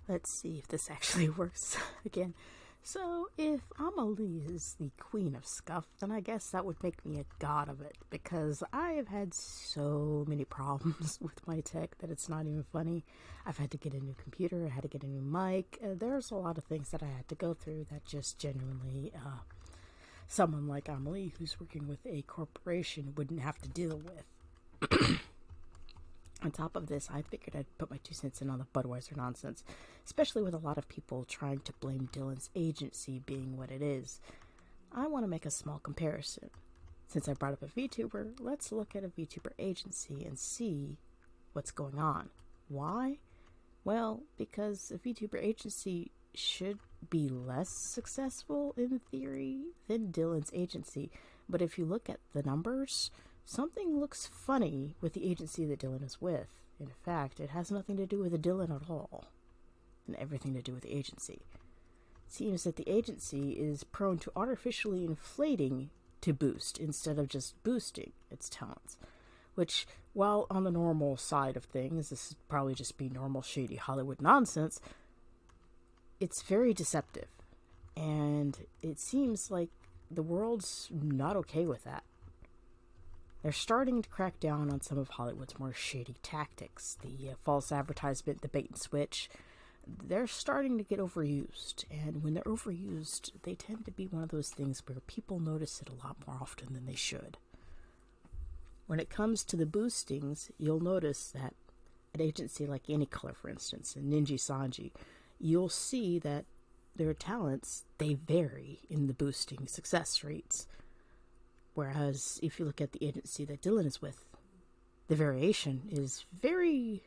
Let's see if this actually works again. So, if Amelie is the queen of scuff, then I guess that would make me a god of it, because I have had so many problems with my tech that it's not even funny. I've had to get a new computer, I had to get a new mic. There's a lot of things that I had to go through that just genuinely someone like Amelie, who's working with a corporation, wouldn't have to deal with. On top of this, I figured I'd put my 2 cents in on the Budweiser nonsense, especially with a lot of people trying to blame Dylan's agency being what it is. I want to make a small comparison. Since I brought up a VTuber, let's look at a VTuber agency and see what's going on. Why? Well, because a VTuber agency should be less successful in theory than Dylan's agency, but if you look at the numbers, something looks funny with the agency that Dylan is with. In fact, it has nothing to do with Dylan at all, and everything to do with the agency. It seems that the agency is prone to artificially inflating to boost instead of just boosting its talents, which, while on the normal side of things, this would probably just be normal shady Hollywood nonsense, it's very deceptive, and it seems like the world's not okay with that. They're starting to crack down on some of Hollywood's more shady tactics. The false advertisement, the bait and switch, they're starting to get overused. And when they're overused, they tend to be one of those things where people notice it a lot more often than they should. When it comes to the boostings, you'll notice that an agency like Anycolor, for instance, and Ninja Sanji, you'll see that their talents, they vary in the boosting success rates. Whereas if you look at the agency that Dylan is with, the variation is very,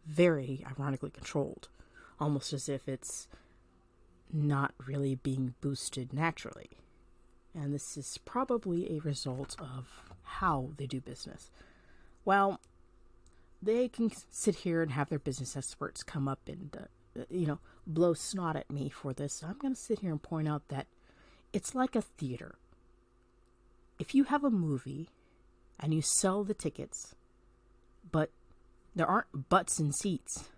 very ironically controlled. Almost as if it's not really being boosted naturally. And this is probably a result of how they do business. Well, they can sit here and have their business experts come up and, blow snot at me for this. I'm going to sit here and point out that it's like a theater. If you have a movie and you sell the tickets, but there aren't butts in seats,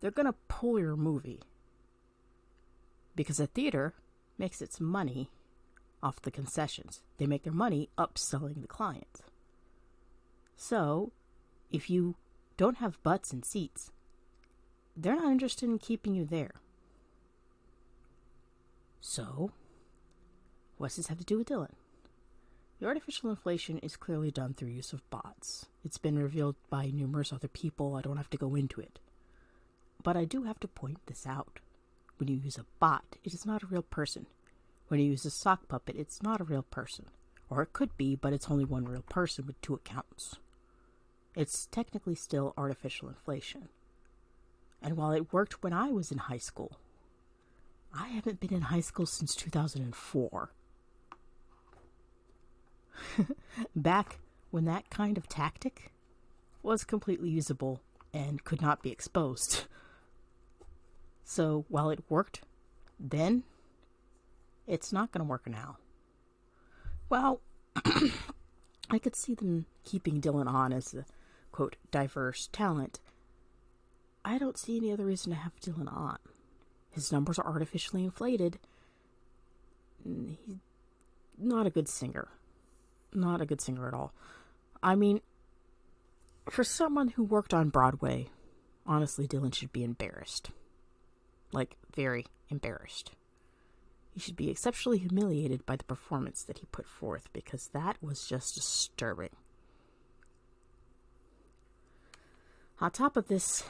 they're going to pull your movie. Because a theater makes its money off the concessions. They make their money upselling the client. So, if you don't have butts in seats, they're not interested in keeping you there. So, what does this have to do with Dylan? The artificial inflation is clearly done through use of bots. It's been revealed by numerous other people. I don't have to go into it. But I do have to point this out. When you use a bot, it is not a real person. When you use a sock puppet, it's not a real person. Or it could be, but it's only one real person with 2 accounts. It's technically still artificial inflation. And while it worked when I was in high school, I haven't been in high school since 2004. Back when that kind of tactic was completely usable and could not be exposed. So while it worked then, it's not going to work now. Well, I could see them keeping Dylan on as a, quote, diverse talent. I don't see any other reason to have Dylan on. His numbers are artificially inflated. He's not a good singer. Not a good singer at all. I mean, for someone who worked on Broadway, honestly, Dylan should be embarrassed. Like, very embarrassed. He should be exceptionally humiliated by the performance that he put forth, because that was just disturbing. On top of this,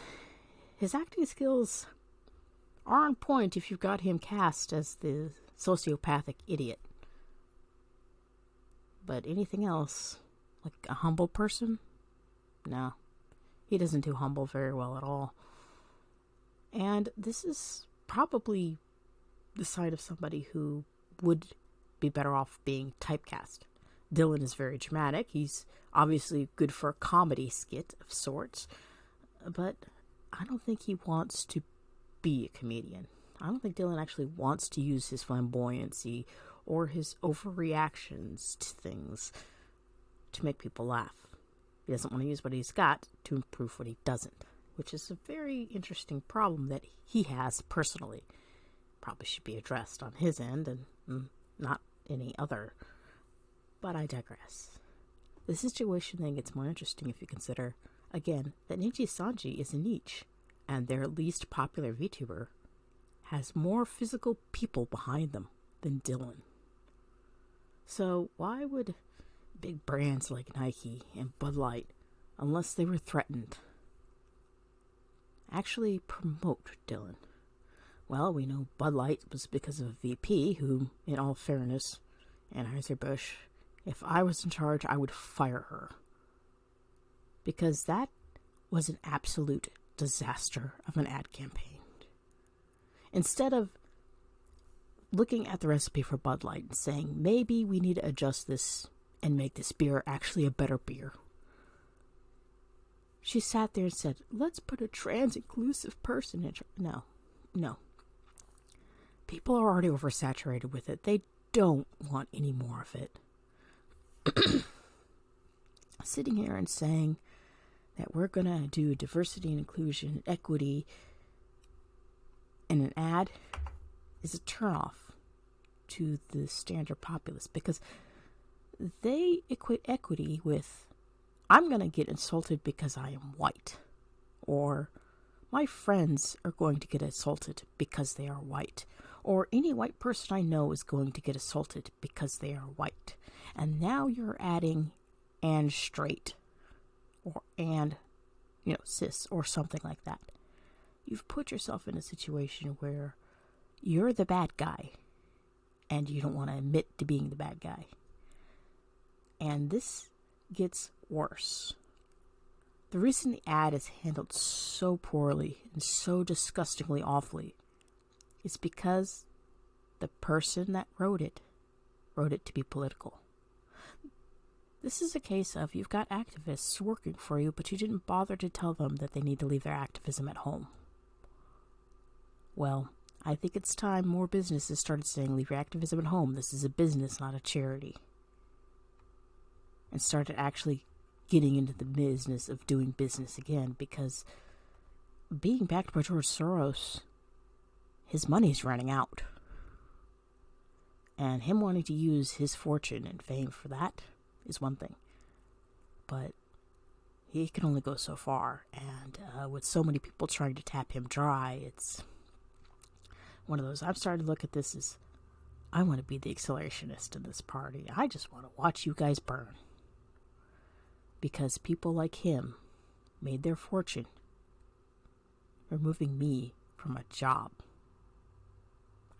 his acting skills are on point if you've got him cast as the sociopathic idiot. But anything else, like a humble person? No. He doesn't do humble very well at all. And this is probably the side of somebody who would be better off being typecast. Dylan is very dramatic. He's obviously good for a comedy skit of sorts. But I don't think he wants to be a comedian. I don't think Dylan actually wants to use his flamboyancy or his overreactions to things to make people laugh. He doesn't want to use what he's got to improve what he doesn't. which is a very interesting problem that he has personally. Probably should be addressed on his end and not any other. But I digress. The situation then gets more interesting if you consider, again, that Nichi Sanji is a niche, and their least popular VTuber has more physical people behind them than Dylan. So why would big brands like Nike and Bud Light, unless they were threatened, actually promote Dylan? Well, we know Bud Light was because of a VP who, in all fairness, Anheuser-Busch, if I was in charge, I would fire her. Because that was an absolute disaster of an ad campaign. Instead of looking at the recipe for Bud Light and saying, maybe we need to adjust this and make this beer actually a better beer, she sat there and said, let's put a trans-inclusive person in charge. No. People are already oversaturated with it. They don't want any more of it. Sitting here and saying that we're going to do diversity and inclusion and equity in an ad is a turnoff to the standard populace, because they equate equity with, I'm going to get insulted because I am white, or my friends are going to get assaulted because they are white, or any white person I know is going to get assaulted because they are white. And now you're adding and straight, or and cis, or something like that. You've put yourself in a situation where you're the bad guy and you don't want to admit to being the bad guy. And this gets worse. The reason the ad is handled so poorly and so disgustingly awfully is because the person that wrote it to be political. This is a case of you've got activists working for you, but you didn't bother to tell them that they need to leave their activism at home. Well, I think it's time more businesses started saying, leave your activism at home. This is a business, not a charity. And started actually getting into the business of doing business again, because being backed by George Soros, his money's running out. And him wanting to use his fortune and fame for that is one thing. But he can only go so far. And with so many people trying to tap him dry, it's one of those, I'm starting to look at this as, I want to be the accelerationist in this party. I just want to watch you guys burn. Because people like him made their fortune removing me from a job.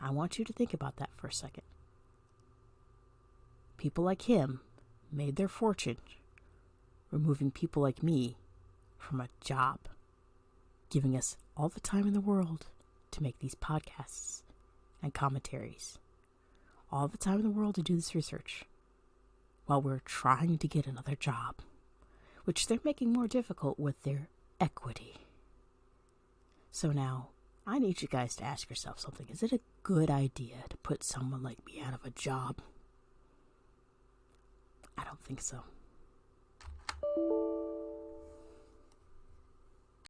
I want you to think about that for a second. People like him made their fortune removing people like me from a job, giving us all the time in the world to make these podcasts and commentaries, all the time in the world to do this research, while we're trying to get another job, which they're making more difficult with their equity. So now, I need you guys to ask yourself something. Is it a good idea to put someone like me out of a job? I don't think so.